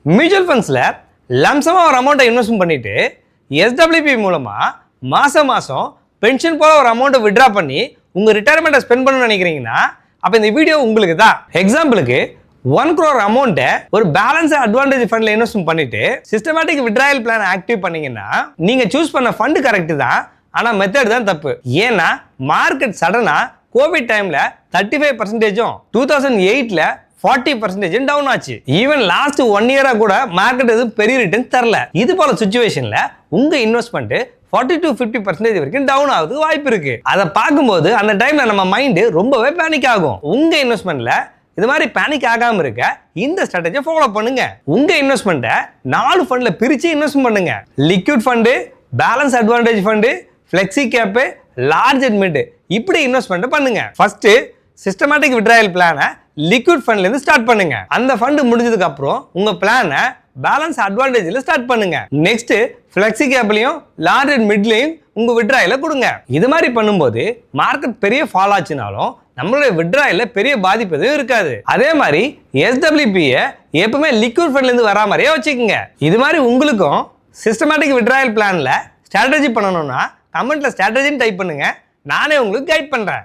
Mutual ஃபண்ட்ஸில் லம்சமாக ஒரு அமௌண்ட்டை invest பண்ணிட்டு எஸ்டபிள்யூபி மூலமாக மாதம் பென்ஷன் போல ஒரு அமௌண்ட்டை விட்ரா பண்ணி உங்கள் ரிட்டையர்மெண்ட்டை ஸ்பெண்ட் பண்ணணும்னு நினைக்கிறீங்கன்னா அப்போ இந்த வீடியோ உங்களுக்கு தான். எக்ஸாம்பிளுக்கு 1 crore அமௌண்ட்டை ஒரு பேலன்ஸ் அட்வான்டேஜ் ஃபண்டில் இன்வெஸ்ட் பண்ணிட்டு சிஸ்டமேட்டிக் விட்ராயல் பிளான் ஆக்டிவ் பண்ணீங்கன்னா நீங்கள் சூஸ் பண்ண ஃபண்டு கரெக்டு தான், ஆனால் மெத்தட் தான் தப்பு. ஏன்னா மார்க்கெட் சடனாக கோவிட் டைமில் 35%, 2008ல் 40% டவுன் ஆச்சு. ஈவன் லாஸ்ட் 1 இயரா கூட மார்க்கெட் எதுவும் பெரிய ரிட்டர்ன் தரல. இது போல சுச்சுவேஷன்ல உங்க இன்வெஸ்ட்மெண்ட் 40 to 50% வரைக்கும் டவுன் ஆகுறதுக்கு வாய்ப்பு இருக்கு. அதை பார்க்கும்போது அந்த டைம்ல நம்ம மைண்ட் ரொம்பவே பேனிக் ஆகும். உங்க இன்வெஸ்ட்மெண்ட்ல இது மாதிரி பேனிக் ஆகாம இருக்க இந்த ஸ்ட்ராட்டஜியை ஃபாலோ பண்ணுங்க. உங்க இன்வெஸ்ட்மெண்ட்டை 4 ஃபண்ட்ல பிரிச்சு இன்வெஸ்ட் பண்ணுங்க. Liquid fund, balance advantage fund, flexi gap, large and mid, இப்படி இன்வெஸ்ட்மெண்ட் பண்ணுங்க. ஃபர்ஸ்ட் சிஸ்டமேட்டிக் விட்ராயல் பிளானை லிக்விட் ஃபண்ட்ல இருந்து ஸ்டார்ட் பண்ணுங்க. அந்த ஃபண்ட் முடிஞ்சதுக்கு அப்புறம் உங்க பிளானை பேலன்ஸ் அட்வான்டேஜ்ல ஸ்டார்ட் பண்ணுங்க. நெக்ஸ்ட் ஃப்ளெக்ஸி கேப்லயும் லார்ஜ் அண்ட் மிட்லயும் உங்க விட்ராயல கொடுங்க. இது மாதிரி பண்ணும்போது மார்க்கெட் பெரிய ஃபால் ஆச்சுனாலும் நம்மளுடைய விட்ராயல பெரிய பாதிப்பு எதுவும் இருக்காது. அதே மாதிரி எஸ்டபிள்யூபியை எப்பவுமே லிக்விட் ஃபண்ட்ல இருந்து வரா மாதிரியே வச்சுக்கோங்க. இது மாதிரி உங்களுக்கும் சிஸ்டமேட்டிக் விட்ராயல் பிளான்ல ஸ்ட்ராட்டஜி பண்ணணும்னா கமெண்ட்ல ஸ்ட்ராட்டஜின்னு டைப் பண்ணுங்க. நானே உங்களுக்கு கைட் பண்றேன்.